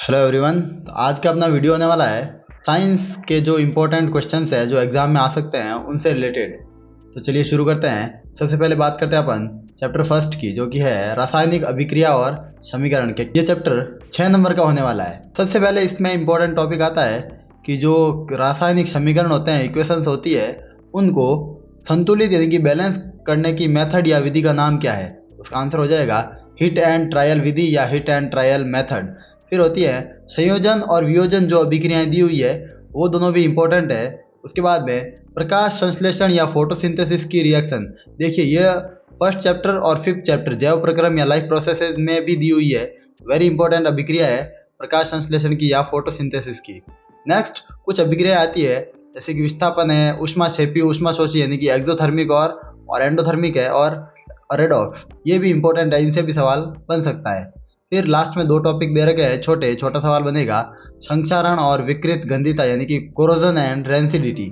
Hello everyone. तो आज का अपना वीडियो होने वाला है साइंस के जो इम्पोर्टेंट क्वेश्चंस है जो एग्जाम में आ सकते हैं उनसे रिलेटेड। तो चलिए शुरू करते हैं। सबसे पहले बात करते हैं अपन चैप्टर फर्स्ट की, जो कि है रासायनिक अभिक्रिया और समीकरण के। ये चैप्टर 6 नंबर का होने वाला है। सबसे पहले इसमें इम्पोर्टेंट टॉपिक आता है कि जो रासायनिक समीकरण होते हैं, इक्वेशंस होती है, उनको संतुलित यानी कि बैलेंस करने की मेथड या विधि का नाम क्या है। उसका आंसर हो जाएगा हिट एंड ट्रायल विधि या हिट एंड ट्रायल मेथड। फिर होती है संयोजन और वियोजन, जो अभिक्रियाएं दी हुई है वो दोनों भी इंपॉर्टेंट है। उसके बाद में प्रकाश संश्लेषण या फोटोसिंथेसिस की रिएक्शन। देखिए ये फर्स्ट चैप्टर और फिफ्थ चैप्टर जैव प्रक्रम या लाइफ प्रोसेसेस में भी दी हुई है। वेरी इंपॉर्टेंट अभिक्रिया है प्रकाश संश्लेषण की या फोटोसिंथेसिस की। नेक्स्ट कुछ अभिक्रिया आती है जैसे कि विस्थापन है, ऊष्माक्षेपी, ऊष्माशोषी यानी कि एक्सोथर्मिक और एंडोथर्मिक है, और रेडॉक्स, ये भी इंपॉर्टेंट है, इनसे भी सवाल बन सकता है। फिर लास्ट में दो टॉपिक दे रखे हैं, छोटा सवाल बनेगा संक्षारण और विकृत गंधिता यानी कि कोरोजन एंड रेंसिडिटी।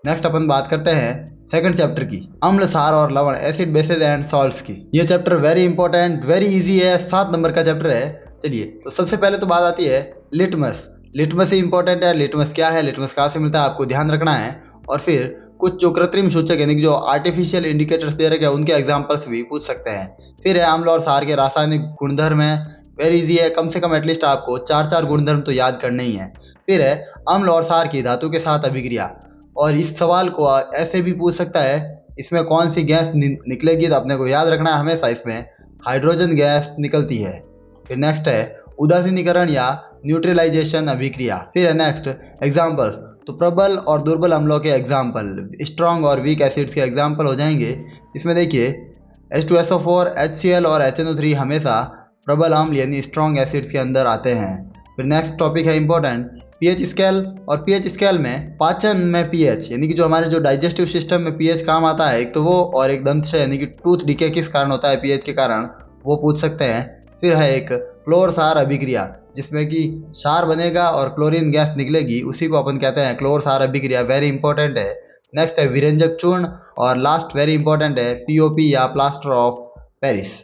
नेक्स्ट अपन बात करते हैं सेकंड चैप्टर की, अम्ल, सार और लवण, एसिड, बेसिस एंड सॉल्ट्स की। ये chapter very important, very easy है, 7 नंबर का चैप्टर है। चलिए तो सबसे पहले तो बात आती है लिटमस। लिटमस ही इंपॉर्टेंट है। लिटमस क्या है, लिटमस कहाँ से मिलता है, आपको ध्यान रखना है। और फिर कुछ जो कृत्रिम सूचक यानी कि जो आर्टिफिशियल इंडिकेटर्स दे रखे हैं उनके एग्जाम्पल्स भी पूछ सकते हैं। फिर है अम्ल और सार के रासायनिक गुणधर्म है, वेरी इजी है, कम से कम एटलीस्ट आपको 4 गुणधर्म तो याद करने ही है। फिर है अम्ल और सार की धातु के साथ अभिक्रिया, और इस सवाल को ऐसे भी पूछ सकता है इसमें कौन सी गैस निकलेगी, तो अपने को याद रखना है हमेशा इसमें हाइड्रोजन गैस निकलती है। फिर नेक्स्ट है उदासीनीकरण या न्यूट्रलाइजेशन अभिक्रिया। फिर है नेक्स्ट एग्जाम्पल्स, तो प्रबल और दुर्बल अम्लों के एग्जाम्पल, स्ट्रॉन्ग और वीक एसिड्स के एग्जाम्पल हो जाएंगे। इसमें देखिए H2SO4, HCl और HNO3 हमेशा प्रबल अम्ल यानी स्ट्रॉन्ग एसिड्स के अंदर आते हैं। फिर नेक्स्ट टॉपिक है इंपॉर्टेंट पीएच स्केल, और पीएच स्केल में पाचन में पीएच यानी कि जो हमारे जो डाइजेस्टिव सिस्टम में पीएच काम आता है, एक तो वो, और एक दंत यानी कि टूथ डिके किस कारण होता है, पीएच के कारण, वो पूछ सकते हैं। फिर है एक क्लोर सार अभिक्रिया जिसमें कि सार बनेगा और क्लोरीन गैस निकलेगी, उसी को अपन कहते हैं क्लोर सार अभिक्रिया, वेरी इंपॉर्टेंट है। नेक्स्ट है विरंजक चूर्ण, और लास्ट वेरी इंपॉर्टेंट है पीओपी या प्लास्टर ऑफ पेरिस।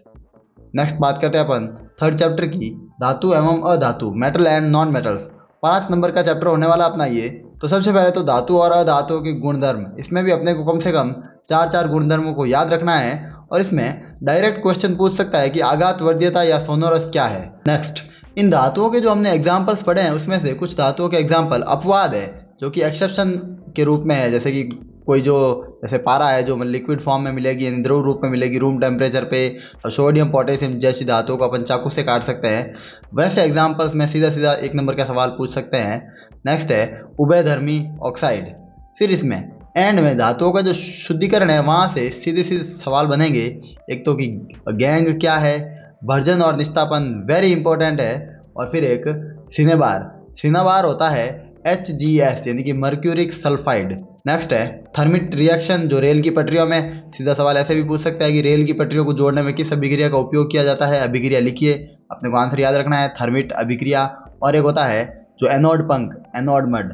नेक्स्ट बात करते हैं अपन थर्ड चैप्टर की, धातु एवं अधातु, मेटल एंड नॉन मेटल्स। 5 नंबर का चैप्टर होने वाला अपना ये। तो सबसे पहले तो धातु और अधातुओं के गुणधर्म, इसमें भी अपने को कम से कम 4 गुणधर्मों को याद रखना है, और इसमें डायरेक्ट क्वेश्चन पूछ सकता है कि आघात वर्ध्यता या सोनोरस क्या है। नेक्स्ट इन धातुओं के जो हमने एग्जाम्पल्स पढ़े हैं उसमें से कुछ धातुओं के एग्जाम्पल अपवाद है जो कि एक्सेप्शन के रूप में है, जैसे कि कोई जो जैसे पारा है जो लिक्विड फॉर्म में मिलेगी यानी द्रव रूप में मिलेगी रूम टेम्परेचर पे, और सोडियम पोटेशियम जैसी धातुओं को अपन चाकू से काट सकते हैं। वैसे एग्जाम्पल्स में सीधा 1 नंबर का सवाल पूछ सकते हैं। नेक्स्ट है उभयधर्मी ऑक्साइड। फिर इसमें एंड में धातुओं का जो शुद्धिकरण है वहाँ से सीधे सवाल बनेंगे, एक तो कि गैंग क्या है, भर्जन और निस्तापन, वेरी इंपॉर्टेंट है। और फिर एक सिनेबार, सिनेबार होता है HGS यानी कि मर्क्यूरिक सल्फाइड। नेक्स्ट है थर्मिट रिएक्शन, जो रेल की पटरियों में, सीधा सवाल ऐसे भी पूछ सकता है कि रेल की पटरियों को जोड़ने में किस अभिक्रिया का उपयोग किया जाता है, अभिक्रिया लिखिए, अपने को आंसर याद रखना है थर्मिट अभिक्रिया। और एक होता है जो एनोड पंख, एनोड मड।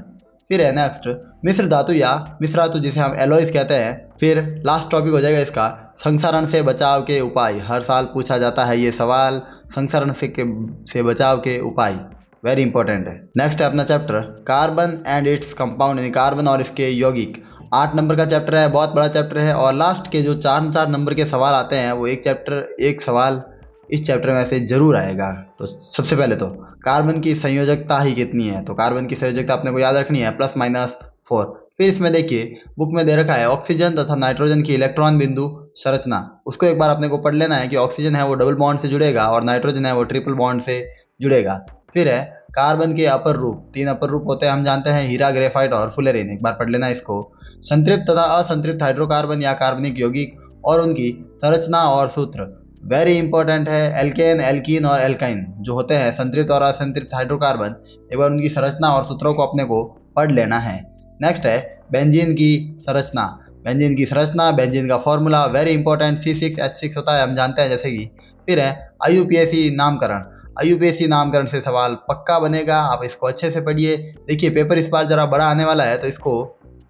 फिर है नेक्स्ट मिश्र धातु या मिश्रातु जिसे हम एलॉयज कहते हैं। फिर लास्ट टॉपिक हो जाएगा इसका संक्षारण से बचाव के उपाय, हर साल पूछा जाता है ये सवाल, संक्षारण से बचाव के उपाय, वेरी इंपॉर्टेंट है। नेक्स्ट है अपना chapter carbon and its compound यानी कार्बन और इसके यौगिक। 8 नंबर का चैप्टर है, बहुत बड़ा चैप्टर है, और लास्ट के जो 4 नंबर के सवाल आते हैं वो एक सवाल इस चैप्टर में से जरूर आएगा। तो सबसे पहले तो कार्बन की संयोजकता ही कितनी है, तो कार्बन की संयोजकता अपने को याद रखनी है +-4। फिर इसमें देखिए बुक में दे रखा है ऑक्सीजन तथा नाइट्रोजन की इलेक्ट्रॉन बिंदु संरचना, उसको एक बार अपने को पढ़ लेना है कि ऑक्सीजन है वो डबल बॉन्ड से जुड़ेगा और नाइट्रोजन है वो ट्रिपल बॉन्ड से जुड़ेगा। फिर है कार्बन के अपर रूप, 3 अपर रूप होते हैं, हम जानते हैं हीरा, ग्रेफाइट और फुलेरिन, एक बार पढ़ लेना इसको। संतृप्त तथा असंतृप्त हाइड्रोकार्बन या कार्बनिक यौगिक और उनकी संरचना और सूत्र, वेरी इंपॉर्टेंट है। एल्केन, एल्कीन और एल्काइन जो होते हैं संतृप्त और असंतृप्त हाइड्रोकार्बन, एक बार उनकी संरचना और सूत्रों को अपने को पढ़ लेना है। नेक्स्ट है बेंजीन की संरचना, बेंजीन की संरचना, बेंजीन का फॉर्मूला, वेरी इंपॉर्टेंट, C6H6 होता है, हम जानते हैं जैसे कि। फिर है IUPAC नामकरण, IUPAC नामकरण से सवाल पक्का बनेगा, आप इसको अच्छे से पढ़िए। देखिए पेपर इस बार जरा बड़ा आने वाला है तो इसको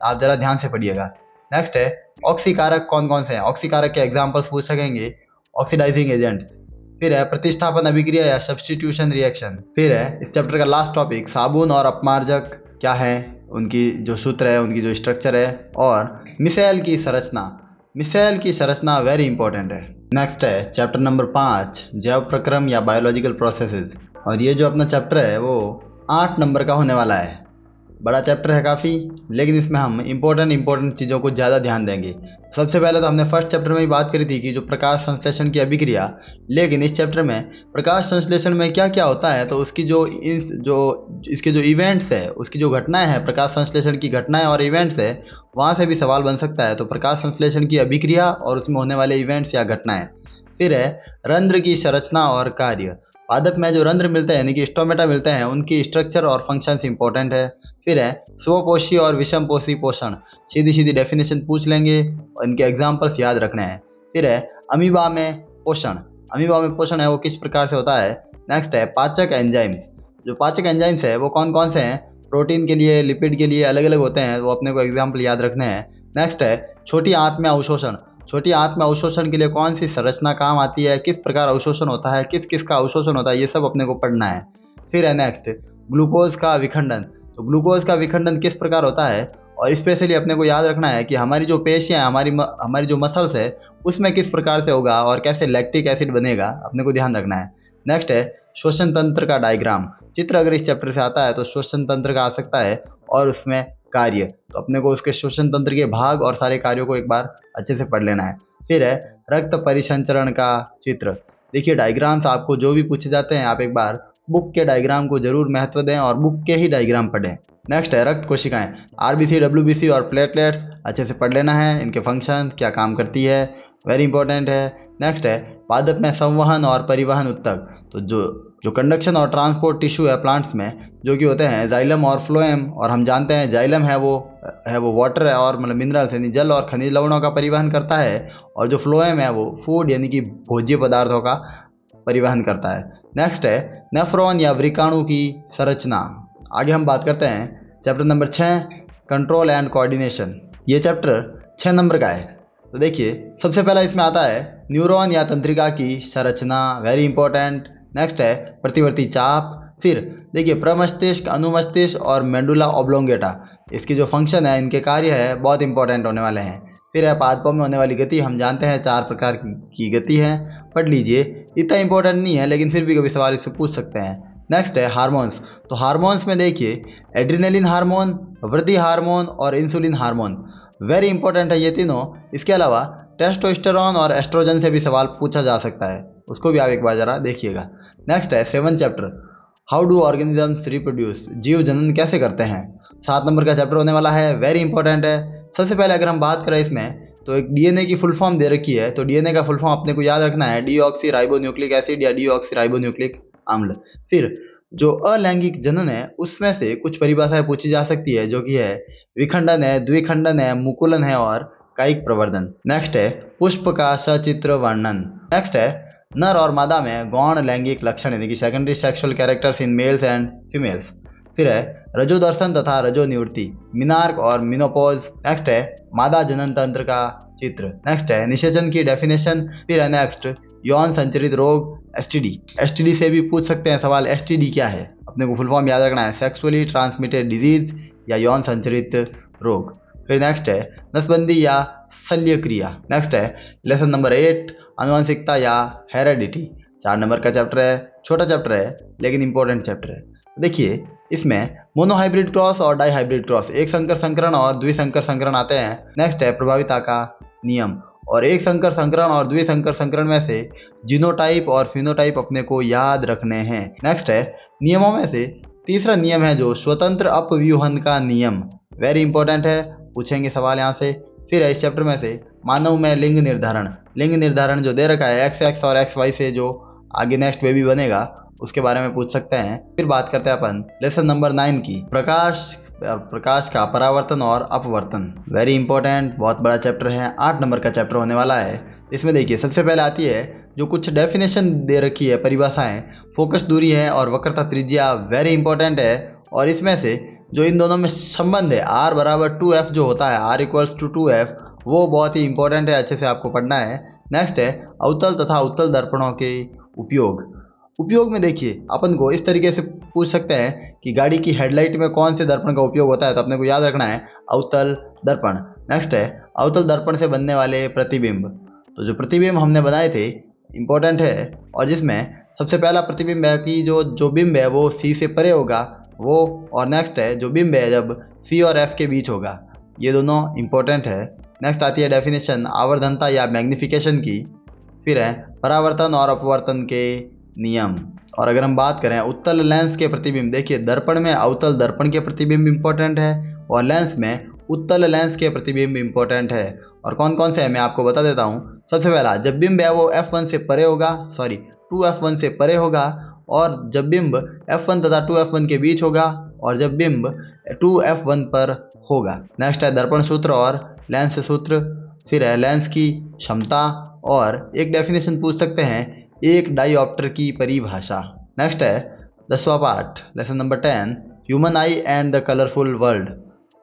आप जरा ध्यान से पढ़िएगा। नेक्स्ट है ऑक्सीकारक कौन कौन से हैं, ऑक्सीकारक के एग्जाम्पल्स पूछ सकेंगे, ऑक्सीडाइजिंग एजेंट्स। फिर है प्रतिस्थापन अभिक्रिया या सब्स्टिट्यूशन रिएक्शन। फिर है इस चैप्टर का लास्ट टॉपिक साबुन और अपमार्जक क्या है, उनकी जो सूत्र है, उनकी जो स्ट्रक्चर है, और मिसाइल की संरचना। मिसाइल की संरचना वेरी इंपॉर्टेंट है। नेक्स्ट है चैप्टर नंबर 5 जैव प्रक्रम या बायोलॉजिकल प्रोसेसेस, और ये जो अपना चैप्टर है वो 8 नंबर का होने वाला है। बड़ा चैप्टर है काफ़ी, लेकिन इसमें हम इंपॉर्टेंट चीज़ों को ज़्यादा ध्यान देंगे। सबसे पहले तो हमने फर्स्ट चैप्टर में ही बात करी थी कि जो प्रकाश संश्लेषण की अभिक्रिया, लेकिन इस चैप्टर में प्रकाश संश्लेषण में क्या क्या होता है, तो उसकी इसके जो इवेंट्स है, उसकी जो घटनाएं हैं, प्रकाश संश्लेषण की घटनाएं और इवेंट्स है, वहाँ से भी सवाल बन सकता है। तो प्रकाश संश्लेषण की अभिक्रिया और उसमें होने वाले इवेंट्स या घटनाएं। फिर है रंध्र की संरचना और कार्य। पादप में जो रंध्र मिलते हैं यानी कि स्टोमेटा मिलते हैं, उनकी स्ट्रक्चर और फंक्शंस इंपॉर्टेंट है। फिर है स्वपोषी और विषमपोषी पोषण, सीधी डेफिनेशन पूछ लेंगे और इनके एग्जाम्पल्स याद रखने हैं। फिर है अमीबा में पोषण। अमीबा में पोषण है वो किस प्रकार से होता है। नेक्स्ट है पाचक एंजाइम्स। जो पाचक एंजाइम्स है वो कौन कौन से हैं, प्रोटीन के लिए, लिपिड के लिए अलग अलग होते हैं, वो अपने को एग्जाम्पल याद रखने हैं। नेक्स्ट है छोटी आंत में अवशोषण। छोटी आंत में अवशोषण के लिए कौन सी संरचना काम आती है, किस प्रकार अवशोषण होता है, किस किस का अवशोषण होता है, ये सब अपने को पढ़ना है। फिर है नेक्स्ट ग्लूकोज का विखंडन। तो ग्लूकोज का विखंडन किस प्रकार होता है, और स्पेशली अपने को याद रखना है कि हमारी जो पेशियाँ, हमारी जो मसल्स है, उसमें किस प्रकार से होगा और कैसे लैक्टिक एसिड बनेगा, अपने को ध्यान रखना है। नेक्स्ट है श्वसन तंत्र का डायग्राम। चित्र अगर इस चैप्टर से आता है तो श्वसन तंत्र का आ सकता है, और उसमें कार्य, तो अपने को उसके श्वसन तंत्र के भाग और सारे कार्यों को एक बार अच्छे से पढ़ लेना है। फिर है रक्त परिसंचरण का चित्र। देखिए डायग्राम्स आपको जो भी पूछे जाते हैं, आप एक बार बुक के डायग्राम को जरूर महत्व दें और बुक के ही डायग्राम पढ़ें। नेक्स्ट है रक्त कोशिकाएं, आरबीसी, डब्ल्यूबीसी और प्लेटलेट्स अच्छे से पढ़ लेना है, इनके फंक्शन क्या काम करती है, वेरी इंपॉर्टेंट है। नेक्स्ट है पादप में संवहन और परिवहन ऊतक। तो जो कंडक्शन और ट्रांसपोर्ट टिश्यू है प्लांट्स में, जो कि होते हैं जाइलम और फ्लोएम, और हम जानते हैं जाइलम है वो वाटर है और मतलब मिनरल्स यानी जल और खनिज लवणों का परिवहन करता है, और जो फ्लोएम है वो फूड यानी कि भोज्य पदार्थों का परिवहन करता है। नेक्स्ट है नेफ्रॉन या वृकाणु की संरचना। आगे हम बात करते हैं chapter number 6 control and coordination. ये चैप्टर 6 नंबर का है। तो देखिए सबसे पहला इसमें आता है न्यूरॉन या तंत्रिका की संरचना, वेरी इंपॉर्टेंट। नेक्स्ट है प्रतिवर्ती चाप। फिर देखिए प्रमस्तिष्क, अनुमस्तिष्क और मेडुला ऑब्लोंगेटा, इसकी जो फंक्शन है, इनके कार्य है, बहुत इंपॉर्टेंट होने वाले हैं। फिर है पादपों में होने वाली गति, हम जानते हैं 4 प्रकार की गति है, पढ़ लीजिए, इतना इंपॉर्टेंट नहीं है लेकिन फिर भी कभी सवाल इससे पूछ सकते हैं। नेक्स्ट है हार्मोन्स। तो हार्मोन्स में देखिए एड्रिनलिन हार्मोन, वृद्धि हार्मोन और इंसुलिन हार्मोन, वेरी इंपॉर्टेंट है ये तीनों। इसके अलावा टेस्टोस्टेरोन और एस्ट्रोजन से भी सवाल पूछा जा सकता है, उसको भी आप एक बार जरा देखिएगा। नेक्स्ट है 7 chapter how do organisms reproduce, जीव जनन कैसे करते हैं। 7 नंबर का चैप्टर होने वाला है, वेरी इंपॉर्टेंट है। सबसे पहले अगर हम बात करें इसमें, तो एक डीएनए की फुल फॉर्म दे रखी है, तो डीएनए का फुल फॉर्म अपने को याद रखना है डीऑक्सी राइबोन्यूक्लिक एसिड या डीऑक्सी राइबोन्यूक्लिक अम्ल। फिर जो अलैंगिक जनन है उसमें से कुछ परिभाषाएं पूछी जा सकती है, जो कि है विखंडन है, द्विखंडन है, मुकुलन है और कायिक प्रवर्धन। नेक्स्ट है पुष्प का सचित्र वर्णन। नेक्स्ट है नर और मादा में गौण लैंगिक लक्षण यानी कि secondary sexual characters in males and females. फिर है रजो दर्शन तथा रजो निवृत्ति, मिनार्क और मिनोपॉज। नेक्स्ट है मादा जनन तंत्र का चित्र। नेक्स्ट है निषेचन की डेफिनेशन। फिर है नेक्स्ट यौन संचरित रोग, एसटीडी। एसटीडी से भी पूछ सकते हैं सवाल, एसटीडी क्या है, अपने को फुल फॉर्म याद रखना है, सेक्सुअली ट्रांसमिटेड डिजीज या यौन संचरित रोग। फिर नेक्स्ट है नसबंदी या शल्य क्रिया। नेक्स्ट है लेसन नंबर 8 आनुवंशिकता या हेरेडिटी। 4 नंबर का चैप्टर है, छोटा चैप्टर है लेकिन इंपॉर्टेंट चैप्टर है। देखिए इसमें मोनोहाइब्रिड क्रॉस और डाईहाइब्रिड क्रॉस, एक संकर संकरण और द्विसंकर संकरण आते हैं। नेक्स्ट है प्रभाविता का नियम, और एक संकर संकरण और द्विसंकर संकरण में से जीनोटाइप और फिनोटाइप अपने को याद रखने हैं। नेक्स्ट है नियमों में से तीसरा नियम है जो स्वतंत्र अपव्यूहन का नियम, वेरी इंपॉर्टेंट है, पूछेंगे सवाल यहाँ से। फिर है इस चैप्टर में से मानव में लिंग निर्धारण। लिंग निर्धारण जो दे रखा है XX और XY से जो आगे नेक्स्ट बेबी बनेगा उसके बारे में पूछ सकते हैं। फिर बात करते हैं अपन लेसन नंबर 9 की, प्रकाश का परावर्तन और अपवर्तन, वेरी इंपॉर्टेंट, बहुत बड़ा चैप्टर है, 8 नंबर का चैप्टर होने वाला है। इसमें देखिए सबसे पहले आती है जो कुछ डेफिनेशन दे रखी है, परिभाषाएं, फोकस दूरी है और वक्रता त्रिज्या, वेरी इंपॉर्टेंट है। और इसमें से जो इन दोनों में संबंध है R = 2F जो होता है, R = 2F, वो बहुत ही इंपॉर्टेंट है, अच्छे से आपको पढ़ना है। नेक्स्ट है अवतल तथा उत्तल दर्पणों की उपयोग में देखिए अपन को इस तरीके से पूछ सकते हैं कि गाड़ी की हेडलाइट में कौन से दर्पण का उपयोग होता है, तो अपने को याद रखना है अवतल दर्पण। नेक्स्ट है अवतल दर्पण से बनने वाले प्रतिबिंब। तो जो प्रतिबिंब हमने बनाए थे इम्पोर्टेंट है, और जिसमें सबसे पहला प्रतिबिंब है कि जो बिंब है वो सी से परे होगा वो, और नेक्स्ट है जो बिंब है जब सी और एफ के बीच होगा। ये दोनों इम्पोर्टेंट है। नेक्स्ट आती है डेफिनेशन आवर्धनता या मैग्निफिकेशन की। फिर है परावर्तन और अपवर्तन के नियम। और अगर हम बात करें उत्तल लेंस के प्रतिबिंब, देखिए दर्पण में अवतल दर्पण के प्रतिबिंब इम्पोर्टेंट है और लेंस में उत्तल लेंस के प्रतिबिंब इम्पोर्टेंट है। और कौन कौन से है मैं आपको बता देता हूँ। सबसे पहला जब बिंब है वो F1 से परे होगा, 2F1 से परे होगा, और जब बिंब F1 तथा 2F1 के बीच होगा, और जब बिंब 2F1 पर होगा। नेक्स्ट है दर्पण सूत्र और लेंस सूत्र। फिर है लेंस की क्षमता, और एक डेफिनेशन पूछ सकते हैं एक डाईऑप्टर की परिभाषा। नेक्स्ट है 10वां part lesson number 10 human eye and the colourful world.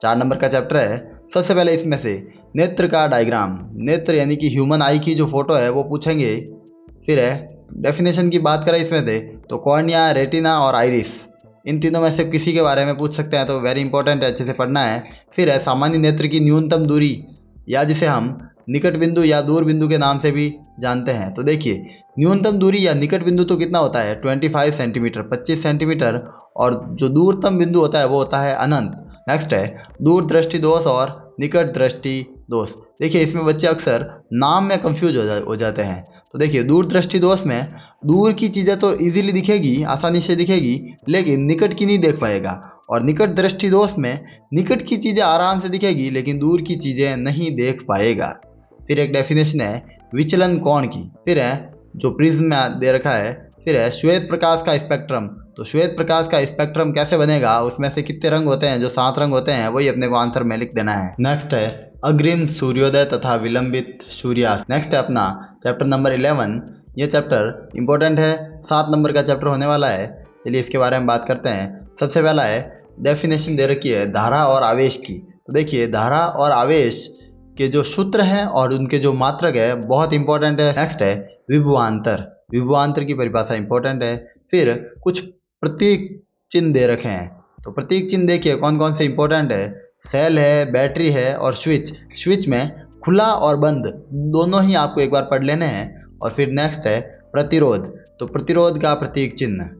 4 नंबर का चैप्टर है। सबसे पहले इसमें से नेत्र का डायग्राम, नेत्र यानी कि ह्यूमन आई की जो फोटो है वो पूछेंगे। फिर है डेफिनेशन की बात करें इसमें से तो कॉर्निया, रेटिना और आइरिस, इन तीनों में से किसी के बारे में पूछ सकते हैं, तो वेरी इंपॉर्टेंट है, अच्छे से पढ़ना है। फिर है सामान्य नेत्र की न्यूनतम दूरी, या जिसे हम निकट बिंदु या दूर बिंदु के नाम से भी जानते हैं। तो देखिए न्यूनतम दूरी या निकट बिंदु तो कितना होता है 25 सेंटीमीटर, 25 सेंटीमीटर, और जो दूरतम बिंदु होता है वो होता है अनंत। नेक्स्ट है दूर दृष्टि दोष और निकट दृष्टि दोष। देखिए इसमें बच्चे अक्सर नाम में कंफ्यूज हो जाते हैं। तो देखिए दूर दृष्टि दोष में दूर की चीज़ें तो इजीली दिखेगी, आसानी से दिखेगी, लेकिन निकट की नहीं देख पाएगा। और निकट दृष्टि दोष में निकट की चीज़ें आराम से दिखेगी लेकिन दूर की चीज़ें नहीं देख पाएगा। फिर एक डेफिनेशन है विचलन कोण की। फिर है जो प्रिज्म में दे रखा है। फिर है श्वेत प्रकाश का स्पेक्ट्रम। तो श्वेत प्रकाश का स्पेक्ट्रम कैसे बनेगा, उसमें से कितने रंग होते हैं, जो 7 रंग होते हैं, वही अपने को आंसर में लिख देना है। नेक्स्ट है अग्रिम सूर्योदय तथा विलंबित सूर्यास्त। नेक्स्ट है अपना चैप्टर नंबर 11। ये चैप्टर इंपॉर्टेंट है, 7 नंबर का चैप्टर होने वाला है। चलिए इसके बारे में बात करते हैं। सबसे पहला है डेफिनेशन दे रखी है धारा और आवेश की। तो देखिए धारा और आवेश के जो सूत्र हैं और उनके जो मात्रक है बहुत इंपॉर्टेंट है। नेक्स्ट है विभवांतर, विभवांतर की परिभाषा इंपॉर्टेंट है। फिर कुछ प्रतीक चिन्ह दे रखे हैं, तो प्रतीक चिन्ह देखिए कौन कौन से इंपॉर्टेंट है। सेल है, बैटरी है और स्विच। स्विच में खुला और बंद दोनों ही आपको एक बार पढ़ लेने हैं। और फिर नेक्स्ट है प्रतिरोध, तो प्रतिरोध का प्रतीक चिन्ह।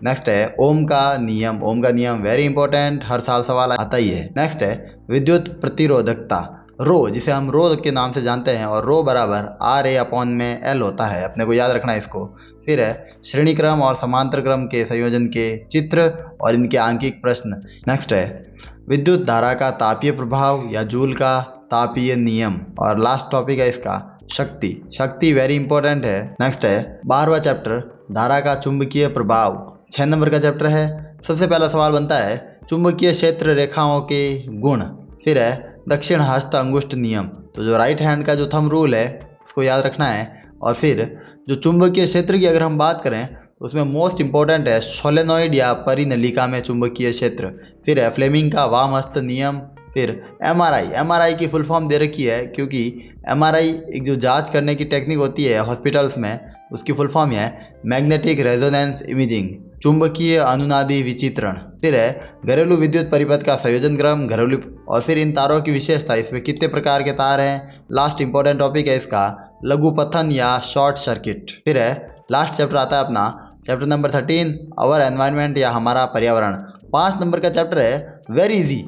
नेक्स्ट है ओम का नियम, ओम का नियम वेरी इंपॉर्टेंट, हर साल सवाल आता ही है। नेक्स्ट है विद्युत प्रतिरोधकता, रो, जिसे हम रो के नाम से जानते हैं, और रो बराबर RA/L होता है, अपने को याद रखना है इसको। फिर है श्रेणी क्रम और समांतर क्रम के संयोजन के चित्र और इनके आंकिक प्रश्न। नेक्स्ट है विद्युत धारा का तापीय प्रभाव या जूल का तापीय नियम। और लास्ट टॉपिक है इसका शक्ति, शक्ति वेरी इंपॉर्टेंट है। नेक्स्ट है 12वां चैप्टर धारा का चुंबकीय प्रभाव, 6 नंबर का चैप्टर है। सबसे पहला सवाल बनता है चुंबकीय क्षेत्र रेखाओं के गुण। फिर है दक्षिण हस्त अंगुष्ठ नियम, तो जो राइट हैंड का जो थंब रूल है उसको याद रखना है। और फिर जो चुंबकीय क्षेत्र की अगर हम बात करें तो उसमें मोस्ट इंपॉर्टेंट है सोलेनॉइड या परिनलिका में चुंबकीय क्षेत्र। फिर है फ्लेमिंग का वाम हस्त नियम। फिर एमआरआई की फुल फॉर्म दे रखी है, क्योंकि एमआरआई एक जो जांच करने की टेक्निक होती है हॉस्पिटल्स में, उसकी फुल फॉर्म है मैग्नेटिक रेजोनेंस इमेजिंग, चुंबकीय अनुनादी विचित्रण। फिर है घरेलू विद्युत परिपथ का संयोजन क्रम, घरेलू, और फिर इन तारों की विशेषता, इसमें कितने प्रकार के तार हैं। लास्ट इंपॉर्टेंट टॉपिक है इसका लघुपथन या शॉर्ट सर्किट। फिर है लास्ट चैप्टर आता है अपना चैप्टर नंबर 13 आवर एनवायरनमेंट या हमारा पर्यावरण। 5 नंबर का चैप्टर है वेरी इजी,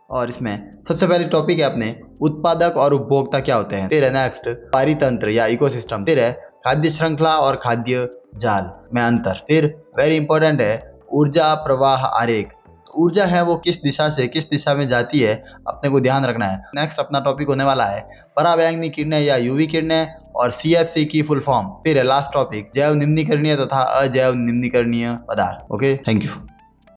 और इसमें सबसे पहले टॉपिक है अपने उत्पादक और उपभोक्ता क्या होते हैं। फिर है नेक्स्ट पारितंत्र या इकोसिस्टम। फिर है खाद्य श्रृंखला और खाद्य जाल में अंतर। फिर वेरी इंपॉर्टेंट है ऊर्जा प्रवाह आरेख, तो ऊर्जा है वो किस दिशा से किस दिशा में जाती है, अपने को ध्यान रखना है। नेक्स्ट अपना टॉपिक होने वाला है पराबैंगनी किरणें या यूवी किरणें और CFC की फुल फॉर्म। फिर है लास्ट टॉपिक जैव निम्नीकरणीय तथा अजैव निम्नीकरणीय पदार्थ। Okay, thank you.